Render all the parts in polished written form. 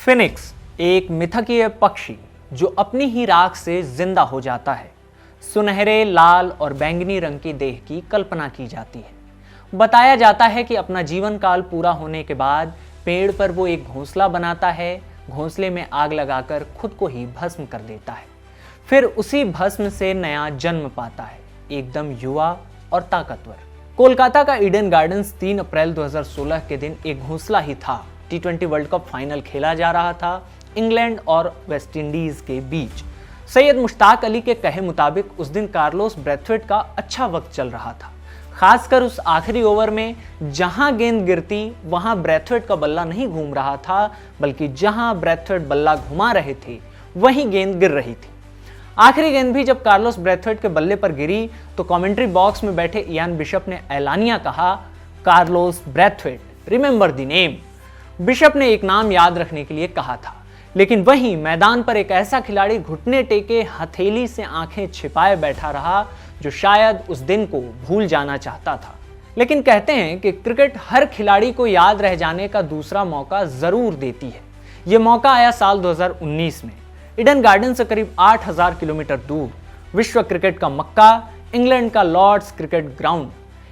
Phoenix एक मिथकीय पक्षी जो अपनी ही राख से जिंदा हो जाता है। सुनहरे, लाल और बैंगनी रंग की देह की कल्पना की जाती है। बताया जाता है कि अपना जीवन काल पूरा होने के बाद पेड़ पर वो एक घोंसला बनाता है, घोंसले में आग लगाकर खुद को ही भस्म कर देता है। फिर उसी भस्म से नया जन्म पाता है, एकदम युवा और ताकतवर। कोलकाता का ईडन गार्डन्स 3 अप्रैल 2016 के दिन एक घोंसला ही था। T20 वर्ल्ड कप फाइनल खेला जा रहा था इंग्लैंड और वेस्ट इंडीज के बीच। सैयद मुश्ताक अली के कहे मुताबिक उस दिन कार्लोस ब्रैथवेट का अच्छा वक्त चल रहा था। खासकर उस आखिरी ओवर में जहां गेंद गिरती वहां ब्रैथवेट का बल्ला नहीं घूम रहा था, बल्कि जहां ब्रैथवेट बल्ला घुमा रहे थे वहीं गेंद गिर रही थी। आखिरी गेंद भी जब कार्लोस ब्रैथवेट के बल्ले पर गिरी तो कमेंट्री बॉक्स में बैठे इयान बिशप ने ऐलानिया कहा, Carlos Brathwaite, remember the name. Bishop ने एक नाम याद रखने के लिए कहा था, लेकिन वहीं मैदान पर एक ऐसा खिलाड़ी घुटने टेके हथेली से आंखें छिपाए बैठा रहा जो शायद उस दिन को भूल जाना चाहता था। लेकिन कहते हैं कि क्रिकेट हर खिलाड़ी को याद रह जाने का दूसरा मौका जरूर देती है। यह मौका आया साल 2019 में। ईडन गार्डन से करीब 8000 किलोमीटर दूर विश्व क्रिकेट का मक्का, इंग्लैंड का लॉर्ड्स क्रिकेट ग्राउंड,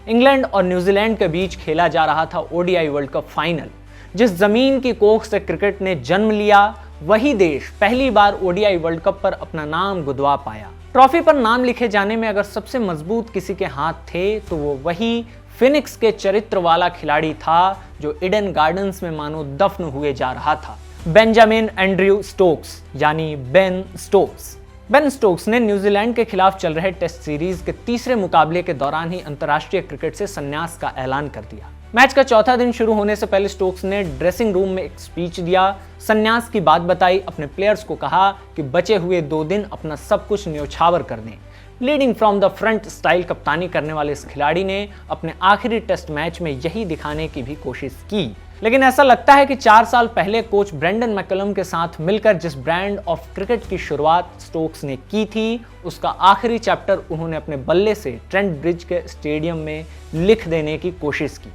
इंग्लैंड और न्यूजीलैंड के बीच खेला जा रहा था ओडीआई वर्ल्ड कप फाइनल। जिस जमीन की कोख से क्रिकेट ने जन्म लिया, वही देश पहली बार ओडीआई वर्ल्ड कप पर अपना नाम गुदवा पाया। ट्रॉफी पर नाम लिखे जाने में अगर सबसे मजबूत किसी के हाथ थे तो वो वही फिनिक्स के चरित्र वाला खिलाड़ी था जो ईडन गार्डन्स में मानो दफन हुए जा रहा था। बेंजामिन एंड्रयू स्टोक्स यानी बेन स्टोक्स। बेन स्टोक्स ने न्यूजीलैंड के खिलाफ चल रहे टेस्ट सीरीज के तीसरे मुकाबले के दौरान ही अंतर्राष्ट्रीय क्रिकेट से संन्यास का ऐलान कर दिया। मैच का चौथा दिन शुरू होने से पहले स्टोक्स ने ड्रेसिंग रूम में एक स्पीच दिया, संन्यास की बात बताई, अपने प्लेयर्स को कहा कि बचे हुए 2 दिन अपना सब कुछ न्योछावर कर दें। Leading from the front style कप्तानी करने वाले इस खिलाड़ी ने अपने आखिरी टेस्ट मैच में यही दिखाने की भी कोशिश की। लेकिन ऐसा लगता है कि 4 साल पहले कोच ब्रेंडन मैकलम के साथ मिलकर जिस ब्रांड ऑफ क्रिकेट की शुरुआत स्टोक्स ने की थी, उसका आखिरी चैप्टर उन्होंने अपने बल्ले से ट्रेंट ब्रिज के स्टेडियम में लिख देने की कोशिश की।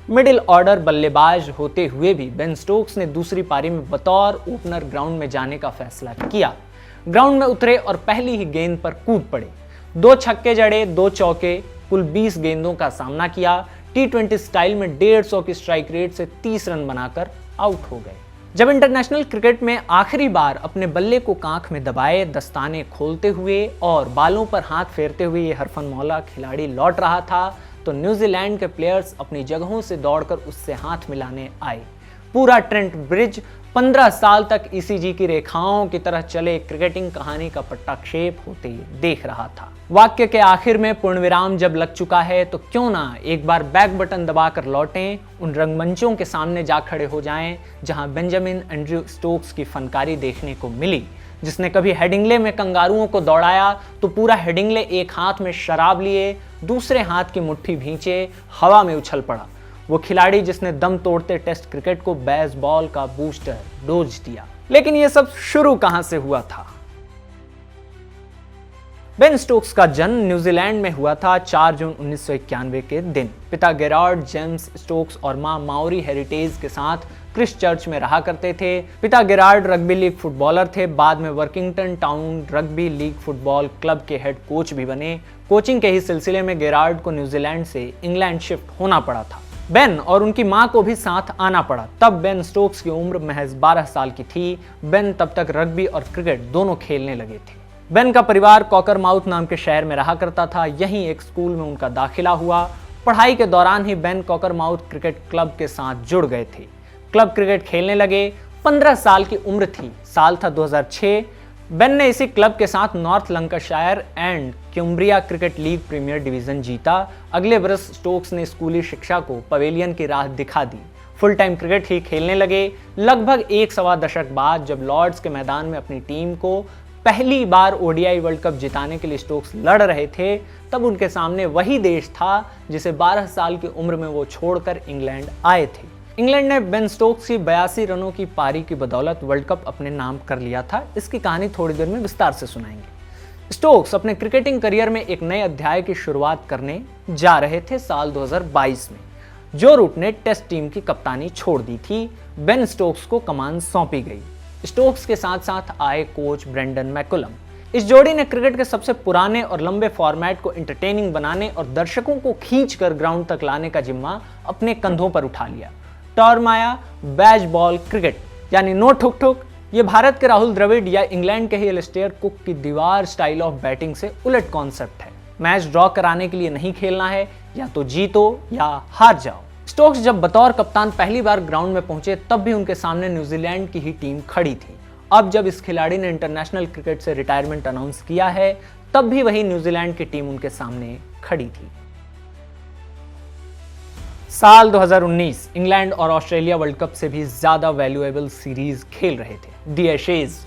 मिडिल ऑर्डर बल्लेबाज होते हुए भी बेन स्टोक्स ने दूसरी पारी में बतौर ओपनर ग्राउंड में जाने का फैसला किया। ग्राउंड में उतरे और पहली ही गेंद पर कूद पड़े। 2 छक्के जड़े, 2 चौके, कुल 20 गेंदों का सामना किया। T20 स्टाइल में 150 की स्ट्राइक रेट से 30 रन बनाकर आउट हो गए। जब इंटरनेशनल क्रिकेट में आखिरी बार अपने बल्ले को कांख में दबाए, दस्ताने खोलते हुए और बालों पर हाथ फेरते हुए ये हरफनमौला खिलाड़ी लौट रहा था तो न्यूजीलैंड के प्लेयर्स अपनी जगहों से दौड़कर उससे हाथ मिलाने आए। पूरा ट्रेंट ब्रिज 15 साल तक ईसीजी की रेखाओं की तरह चले क्रिकेटिंग कहानी का पट्टाक्षेप होते देख रहा था। वाक्य के आखिर में पूर्णविराम जब लग चुका है तो क्यों ना एक बार बैक बटन दबाकर लौटें, उन रंगमंचों के सामने जा खड़े हो जाएं जहां बेंजामिन एंड्रयू स्टोक्स की फनकारी देखने को मिली। जिसने कभी हेडिंगले में कंगारुओं को दौड़ाया तो पूरा हेडिंगले एक हाथ में शराब लिए दूसरे हाथ की मुट्ठी भींचे हवा में उछल पड़ा। वो खिलाड़ी जिसने दम तोड़ते टेस्ट क्रिकेट को बेसबॉल का बूस्टर डोज दिया। लेकिन ये सब शुरू कहां से हुआ था? बेन स्टोक्स का जन्म न्यूजीलैंड में हुआ था 4 जून 1991 के दिन। पिता गेरार्ड जेम्स स्टोक्स और मां माओरी हेरिटेज के साथ क्रिस्टचर्च में रहा करते थे। पिता गेरार्ड रग्बी लीग फुटबॉलर थे, बाद में Workington town rugby league football club के हेड कोच भी बने। कोचिंग के ही सिलसिले में गेरार्ड को न्यूजीलैंड से इंग्लैंड शिफ्ट होना पड़ा था। बेन और उनकी मां को भी साथ आना पड़ा। तब बेन स्टोक्स की उम्र महज 12 साल की थी। बेन तब तक रग्बी और क्रिकेट दोनों खेलने लगे थे। बेन का परिवार कॉकरमाउथ नाम के शहर में रहा करता था। यहीं एक स्कूल में उनका दाखिला हुआ। पढ़ाई के दौरान ही बेन कॉकरमाउथ क्रिकेट क्लब के साथ जुड़ गए थे। क्लब क्रिकेट खेलने लगे। 15 साल की उम्र थी। साल था 2006। बेन ने इसी क्लब के साथ north Lancashire and Cumbria cricket league premier division जीता। अगले वर्ष स्टोक्स ने स्कूली शिक्षा को पवेलियन की राह दिखा दी। फुल टाइम क्रिकेट ही खेलने लगे। लगभग 1 सवा दशक बाद जब लॉर्ड्स के मैदान में अपनी टीम को पहली बार ओडीआई वर्ल्ड कप जिताने के लिए स्टोक्स लड़ रहे थे, तब उनके सामने वही देश था जिसे 12 साल की उम्र में वो छोड़कर इंग्लैंड आए थे। इंग्लैंड ने बेन स्टोक्स की 82 रनों की पारी की बदौलत वर्ल्ड कप अपने नाम कर लिया था। इसकी कहानी थोड़ी देर में विस्तार से सुनाएंगे। स्टोक्स अपने क्रिकेटिंग करियर में एक नए अध्याय की शुरुआत करने जा रहे थे साल 2022 में। जो रूट ने टेस्ट टीम की कप्तानी छोड़ दी थी, बेन स्टोक्स को कमान सौंपी गई। स्टोक्स के साथ साथ आए कोच ब्रेंडन मैकुलम। इस जोड़ी ने क्रिकेट के सबसे पुराने और लंबे फॉर्मेट को एंटरटेनिंग बनाने और दर्शकों को खींचकर ग्राउंड तक लाने का जिम्मा अपने कंधों पर उठा लिया। टर्म आया बैज बॉल क्रिकेट, यानी नो ठुक ठुक। ये भारत के राहुल द्रविड़ या इंग्लैंड के ही एलिस्टेयर कुक की दीवार स्टाइल ऑफ बैटिंग से उलट कॉन्सेप्ट है। मैच ड्रॉ कराने के लिए नहीं खेलना है, या तो जीतो या हार जाओ। स्टोक्स जब बतौर कप्तान पहली बार ग्राउंड में पहुंचे तब भी उनके सामने न्यूजीलैंड की ही टीम खड़ी थी। अब जब इस खिलाड़ी ने इंटरनेशनल क्रिकेट से रिटायरमेंट अनाउंस किया है तब भी वही न्यूजीलैंड की टीम उनके सामने खड़ी थी। साल 2019 इंग्लैंड और ऑस्ट्रेलिया वर्ल्ड कप से भी ज्यादा वैल्यूएबल सीरीज खेल रहे थे। दी एशेज।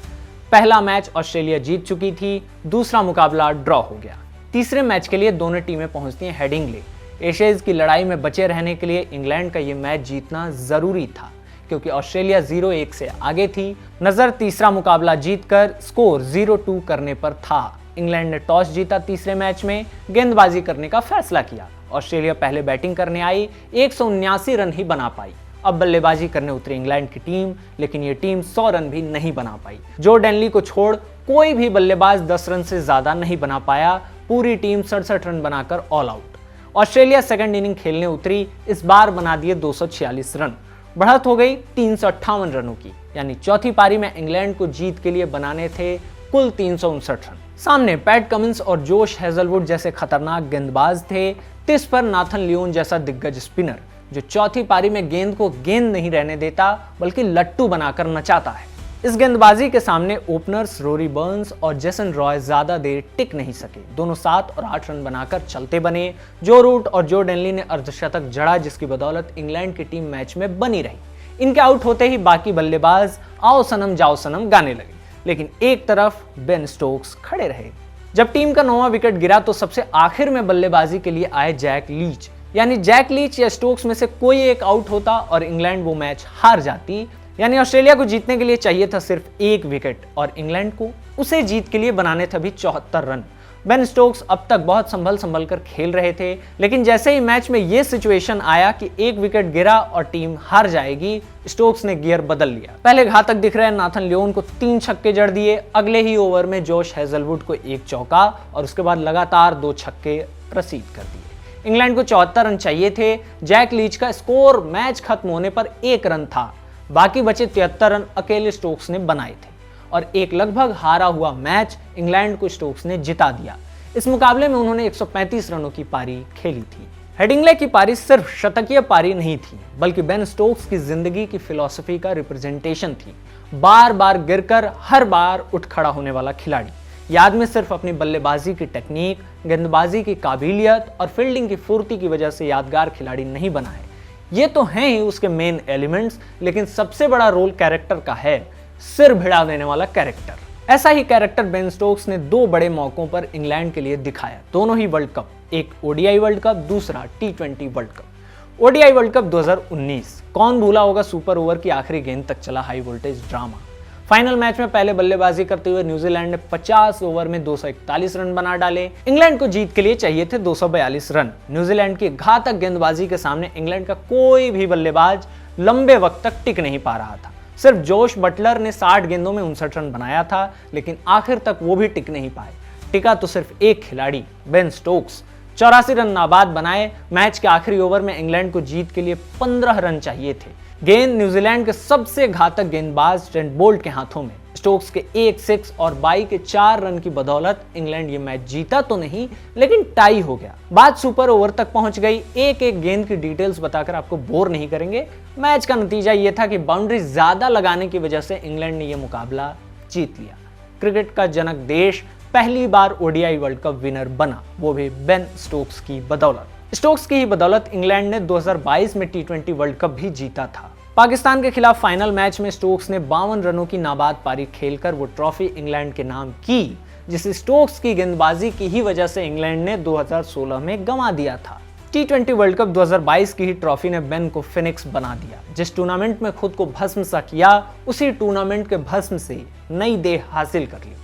पहला मैच ऑस्ट्रेलिया जीत चुकी थी, दूसरा मुकाबला ड्रॉ हो गया। तीसरे मैच के लिए दोनों टीमें पहुंचती हैं हेडिंग्ले। एशेज की लड़ाई में बचे रहने के लिए इंग्लैंड का यह मैच जीतना जरूरी था क्योंकि ऑस्ट्रेलिया 0-1 से आगे थी। नजर तीसरा मुकाबला जीतकर स्कोर 0-2 करने पर था। इंग्लैंड ने टॉस जीता, तीसरे मैच में गेंदबाजी करने का फैसला किया। ऑस्ट्रेलिया पहले बैटिंग करने आई, 179 रन ही बना पाई। अब बल्लेबाजी करने उतरी इंग्लैंड की टीम, लेकिन ये टीम 100 रन भी नहीं बना पाई। जो डेनली को छोड़ कोई भी बल्लेबाज 10 रन से ज्यादा नहीं बना पाया। पूरी टीम 67 रन बनाकर all out. Australia second inning खेलने उतरी, इस बार बना दिए 246 रन। बढ़त हो गई 358 रनों की, यानी चौथी पारी में इंग्लैंड को जीत के लिए बनाने थे कुल 359 रन। सामने पैट कमिंस और जोश हेजलवुड जैसे खतरनाक गेंदबाज थे। तिस पर नाथन लियोन जैसा दिग्गज स्पिनर जो चौथी पारी में गेंद को गेंद नहीं रहने देता बल्कि लट्टू बनाकर नचाता है। इस गेंदबाजी के सामने ओपनर्स रोरी बर्न्स और जेसन रॉय ज्यादा देर टिक नहीं सके। दोनों 7 और 8 रन बनाकर चलते बने। जो रूट और जो डेनली ने अर्धशतक जड़ा, जिसकी बदौलत इंग्लैंड की टीम मैच में बनी रही। इनके आउट होते ही बाकी बल्लेबाज आओ सनम जाओ सनम गाने लगे, लेकिन एक तरफ बेन स्टोक्स खड़े रहे। जब टीम का 9वां विकेट गिरा तो सबसे आखिर में बल्लेबाजी के लिए आए जैक लीच। यानी जैक लीच या स्टोक्स में से कोई एक आउट होता और इंग्लैंड वो मैच हार जाती। यानी ऑस्ट्रेलिया को जीतने के लिए चाहिए था सिर्फ 1 विकेट और इंग्लैंड को उसे जीत के लिए बनाने थे अभी 74 रन। बेन स्टोक्स अब तक बहुत संभल कर खेल रहे थे, लेकिन जैसे ही मैच में यह सिचुएशन आया कि 1 विकेट गिरा और टीम हार जाएगी, स्टोक्स ने गियर बदल लिया। पहले घातक दिख रहे नाथन लियोन को 3 छक्के जड़ दिए। अगले ही ओवर में जोश हेजलवुड को 1 चौका और उसके बाद लगातार 2 छक्के प्रसीद कर दिए। इंग्लैंड को 74 रन चाहिए थे। जैक लीच का स्कोर मैच खत्म होने पर 1 रन था। बाकी बचे 73 रन अकेले स्टोक्स ने बनाए थे और एक लगभग हारा हुआ मैच इंग्लैंड को स्टोक्स ने जिता दिया। इस मुकाबले में उन्होंने 135 रनों की पारी खेली थी। हेडिंग्ले की पारी सिर्फ शतकीय पारी नहीं थी, बल्कि बेन स्टोक्स की जिंदगी की फिलॉसफी का रिप्रेजेंटेशन थी। बार बार गिरकर हर बार उठ खड़ा होने वाला खिलाड़ी। याद में सिर्फ अपनी बल्लेबाजी की टेक्निक, गेंदबाजी की काबिलियत और फील्डिंग की फुर्ती की वजह से यादगार खिलाड़ी नहीं बना है। ये तो हैं ही उसके मेन एलिमेंट्स, लेकिन सबसे बड़ा रोल कैरेक्टर का है, सिर भिड़ा देने वाला कैरेक्टर। ऐसा ही कैरेक्टर बेन स्टोक्स ने 2 बड़े मौकों पर इंग्लैंड के लिए दिखाया, दोनों ही वर्ल्ड कप, एक ओडीआई वर्ल्ड कप, दूसरा T20 world cup. ODI world cup 2019, कौन भूला होगा सुपर ओवर की आखिरी गेंद तक चला high voltage drama. Final match में पहले बल्लेबाजी करते हुए न्यूजीलैंड ने 50 ओवर में 241 रन बना डाले। इंग्लैंड को जीत के लिए चाहिए थे 242 रन। न्यूजीलैंड की घातक गेंदबाजी के सामने इंग्लैंड का कोई भी बल्लेबाज लंबे वक्त तक टिक नहीं पा रहा था। सिर्फ जोश बटलर ने 60 गेंदों में 59 रन बनाया था, लेकिन आखिर तक वो भी टिक नहीं पाए। टिका तो सिर्फ एक खिलाड़ी, बेन स्टोक्स। 84 रन नाबाद बनाए। मैच के आखिरी ओवर में इंग्लैंड को जीत के लिए 15 रन चाहिए थे। गेंद न्यूजीलैंड के सबसे घातक गेंदबाज ट्रेंट बोल्ट के हाथों में। स्टोक्स के 1 6 और बाई के 4 रन की बदौलत इंग्लैंड ये मैच जीता तो नहीं, लेकिन टाई हो गया। बात सुपर ओवर तक पहुंच गई। एक एक गेंद की डिटेल्स बताकर आपको बोर नहीं करेंगे। मैच का नतीजा यह था कि बाउंड्री ज्यादा लगाने की वजह से इंग्लैंड ने यह मुकाबला जीत लिया। क्रिकेट का जनक देश पहली बार ओडीआई वर्ल्ड कप विनर बना, वो भी बेन स्टोक्स की बदौलत। स्टोक्स की ही बदौलत इंग्लैंड ने 2022 में T20 वर्ल्ड कप भी जीता था। पाकिस्तान के खिलाफ फाइनल मैच में स्टोक्स ने 52 रनों की नाबाद पारी खेलकर वो ट्रॉफी इंग्लैंड के नाम की, जिसे स्टोक्स की गेंदबाजी की ही वजह से इंग्लैंड ने 2016 में गंवा दिया था। T20 वर्ल्ड कप 2022 की ही ट्रॉफी ने बेन को फिनिक्स बना दिया। जिस टूर्नामेंट में खुद को भस्म सा किया, उसी टूर्नामेंट के भस्म से नई देह हासिल कर ली।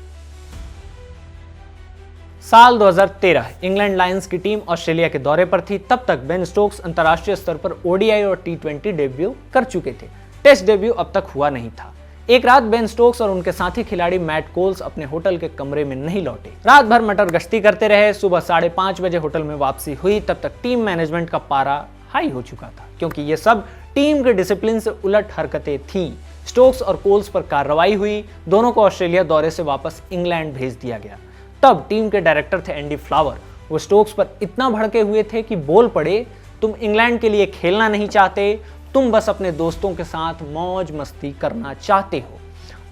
साल 2013 इंग्लैंड लायंस की टीम ऑस्ट्रेलिया के दौरे पर थी। तब तक बेन स्टोक्स अंतर्राष्ट्रीय स्तर पर ओडीआई और T20 डेब्यू कर चुके थे। टेस्ट डेब्यू अब तक हुआ नहीं था। एक रात बेन स्टोक्स और उनके साथी खिलाड़ी मैट कोल्स अपने होटल के कमरे में नहीं लौटे। रात भर मटर गश्ती करते रहे। सुबह 5:30 बजे होटल में वापसी हुई। तब तक टीम मैनेजमेंट का पारा हाई हो चुका था, क्योंकि ये सब टीम के डिसिप्लिन से उलट हरकतें थीं। स्टोक्स और कोल्स पर कार्रवाई हुई। दोनों को ऑस्ट्रेलिया दौरे से वापस इंग्लैंड भेज दिया गया। तब टीम के डायरेक्टर थे एंडी फ्लावर। वो स्टोक्स पर इतना भड़के हुए थे कि बोल पड़े, तुम इंग्लैंड के लिए खेलना नहीं चाहते, तुम बस अपने दोस्तों के साथ मौज मस्ती करना चाहते हो।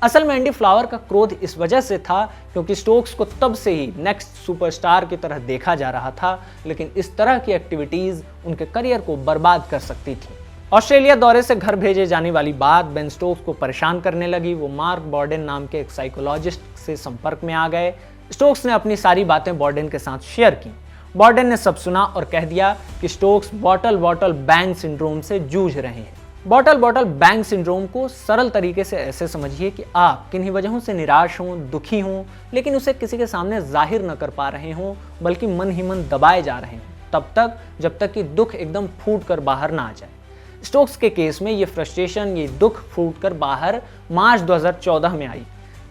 असल में एंडी फ्लावर का क्रोध इस वजह से था क्योंकि स्टोक्स को तब से ही नेक्स्ट सुपरस्टार की तरह देखा जा रहा था, लेकिन इस तरह की एक्टिविटीज उनके करियर को बर्बाद कर सकती थी। ऑस्ट्रेलिया दौरे से घर भेजे जाने वाली बात बेन स्टोक्स को परेशान करने लगी। वो मार्क बॉर्डन नाम के एक साइकोलॉजिस्ट से संपर्क में आ गए। स्टोक्स ने अपनी सारी बातें बॉर्डन के साथ शेयर की। बॉर्डन ने सब सुना और कह दिया कि स्टोक्स बॉटल बैंग सिंड्रोम से जूझ रहे हैं। बॉटल बैंग सिंड्रोम को सरल तरीके से ऐसे समझिए कि आप किन्हीं वजहों से निराश हों, दुखी हों, लेकिन उसे किसी के सामने जाहिर न कर पा रहे हों, बल्कि मन ही मन दबाए जा रहे हों, तब तक जब तक कि दुख एकदम फूट कर बाहर ना आ जाए। स्टोक्स के केस में ये फ्रस्ट्रेशन, ये दुख फूट कर बाहर मार्च 2014 में आई,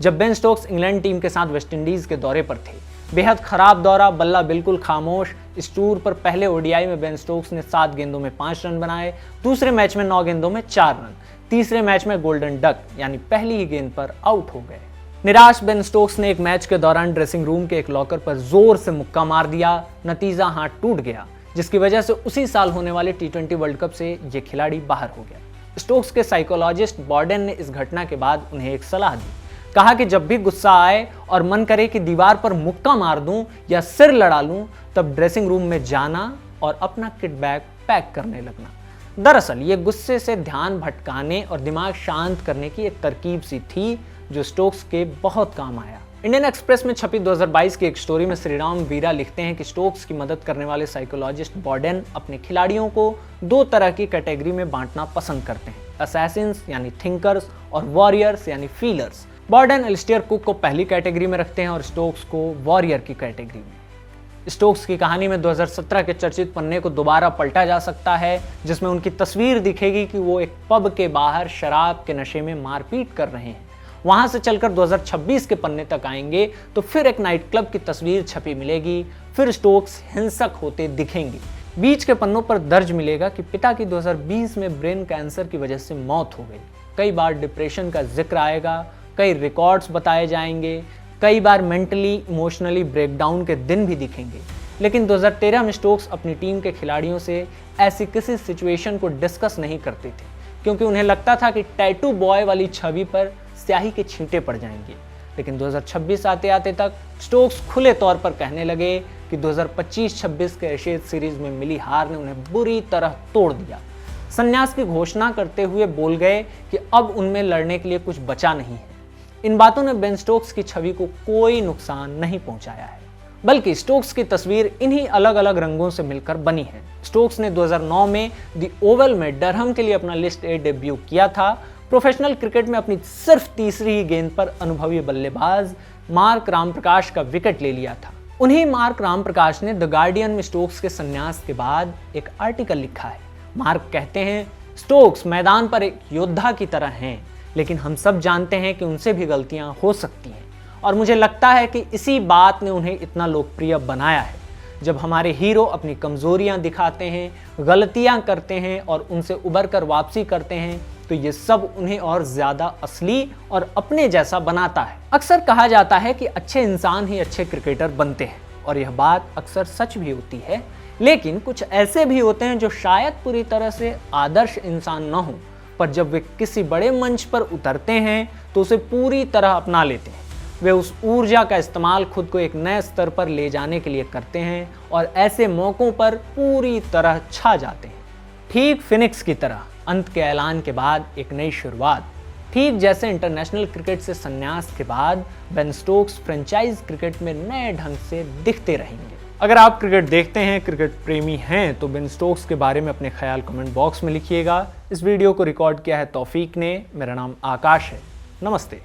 जब बेन स्टोक्स इंग्लैंड टीम के साथ वेस्टइंडीज के दौरे पर थे। बेहद खराब दौरा, बल्ला बिल्कुल खामोश। इस टूर पर पहले ओडीआई में बेन स्टोक्स ने 7 गेंदों में 5 रन बनाए, दूसरे मैच में 9 गेंदों में 4 रन, तीसरे मैच में गोल्डन डक यानी पहली ही गेंद पर आउट हो गए। निराश बेन स्टोक्स ने एक मैच के दौरान ड्रेसिंग रूम के एक लॉकर पर जोर से मुक्का मार दिया। नतीजा हाथ टूट गया, जिसकी वजह से उसी साल होने वाले T20 वर्ल्ड कप से ये खिलाड़ी बाहर हो गया। स्टोक्स के साइकोलॉजिस्ट बॉर्डन ने इस घटना के बाद उन्हें एक सलाह दी। कहा कि जब भी गुस्सा आए और मन करे कि दीवार पर मुक्का मार दूं या सिर लड़ा लूं, तब ड्रेसिंग रूम में जाना और अपना किट बैग पैक करने लगना। दरअसल ये गुस्से से ध्यान भटकाने और दिमाग शांत करने की एक तरकीब सी थी जो स्टोक्स के बहुत काम आया। इंडियन एक्सप्रेस में छपी 2022 की एक स्टोरी में श्रीराम वीरा लिखते हैं कि स्टोक्स की मदद करने वाले साइकोलॉजिस्ट बॉर्डन अपने खिलाड़ियों को 2 तरह की कैटेगरी में बांटना पसंद करते हैं, असैसिन्स यानी थिंकर्स और वॉरियर्स यानी फीलर्स। बॉर्डन एलिस्टेयर कुक को पहली कैटेगरी में रखते हैं और स्टोक्स को वॉरियर की कैटेगरी में। स्टोक्स की कहानी में 2017 के चर्चित पन्ने को दोबारा पलटा जा सकता है, जिसमें उनकी तस्वीर दिखेगी कि वो एक पब के बाहर शराब के नशे में मारपीट कर रहे हैं। वहां से चलकर 2026 के पन्ने तक आएंगे तो फिर एक नाइट क्लब की तस्वीर छपी मिलेगी, फिर स्टोक्स हिंसक होते दिखेंगे। बीच के पन्नों पर दर्ज मिलेगा कि पिता की 2020 में ब्रेन कैंसर की वजह से मौत हो गई। कई बार डिप्रेशन का जिक्र आएगा, कई रिकॉर्ड्स बताए जाएंगे, कई बार मेंटली इमोशनली ब्रेकडाउन के दिन भी दिखेंगे। लेकिन 2013 में स्टोक्स अपनी टीम के खिलाड़ियों से ऐसी किसी सिचुएशन को डिस्कस नहीं करते थे, क्योंकि उन्हें लगता था कि टैटू बॉय वाली छवि पर स्याही के छींटे पड़ जाएंगे। लेकिन 2026 आते आते तक स्टोक्स खुले तौर पर कहने लगे कि 2025-26 के एशेज सीरीज में मिली हार ने उन्हें बुरी तरह तोड़ दिया। संन्यास की घोषणा करते हुए बोल गए कि अब उनमें लड़ने के लिए कुछ बचा नहीं है। इन बातों ने बेन स्टोक्स की छवि को कोई नुकसान नहीं पहुंचाया है, बल्कि स्टोक्स की तस्वीर इन्हीं अलग अलग रंगों से मिलकर बनी है। स्टोक्स ने 2009 में दी ओवल में डरहम के लिए अपना लिस्ट ए डेब्यू किया था। प्रोफेशनल क्रिकेट में अपनी सिर्फ तीसरी ही गेंद पर अनुभवी बल्लेबाज मार्क रामप्रकाश का विकेट ले लिया था। उन्हीं मार्क रामप्रकाश ने द गार्डियन में स्टोक्स के संन्यास के बाद एक आर्टिकल लिखा है। मार्क कहते हैं, स्टोक्स मैदान पर एक योद्धा की तरह हैं, लेकिन हम सब जानते हैं कि उनसे भी गलतियां हो सकती हैं, और मुझे लगता है कि इसी बात ने उन्हें इतना लोकप्रिय बनाया है। जब हमारे हीरो अपनी कमजोरियां दिखाते हैं, गलतियां करते हैं और उनसे उबर कर वापसी करते हैं, तो ये सब उन्हें और ज्यादा असली और अपने जैसा बनाता है। अक्सर कहा जाता है कि अच्छे इंसान ही अच्छे क्रिकेटर बनते हैं, और यह बात अक्सर सच भी होती है। लेकिन कुछ ऐसे भी होते हैं जो शायद पूरी तरह से आदर्श इंसान न हो, पर जब वे किसी बड़े मंच पर उतरते हैं तो उसे पूरी तरह अपना लेते हैं। वे उस ऊर्जा का इस्तेमाल खुद को एक नए स्तर पर ले जाने के लिए करते हैं और ऐसे मौकों पर पूरी तरह छा जाते हैं। ठीक फिनिक्स की तरह अंत के ऐलान के बाद एक नई शुरुआत। ठीक जैसे इंटरनेशनल क्रिकेट से संन्यास के बाद बेन स्टोक्स फ्रेंचाइज क्रिकेट में नए ढंग से दिखते रहेंगे। अगर आप क्रिकेट देखते हैं, क्रिकेट प्रेमी हैं, तो बेन स्टोक्स के बारे में अपने ख्याल कमेंट बॉक्स में लिखिएगा। इस वीडियो को रिकॉर्ड किया है तौफीक ने। मेरा नाम आकाश है। नमस्ते।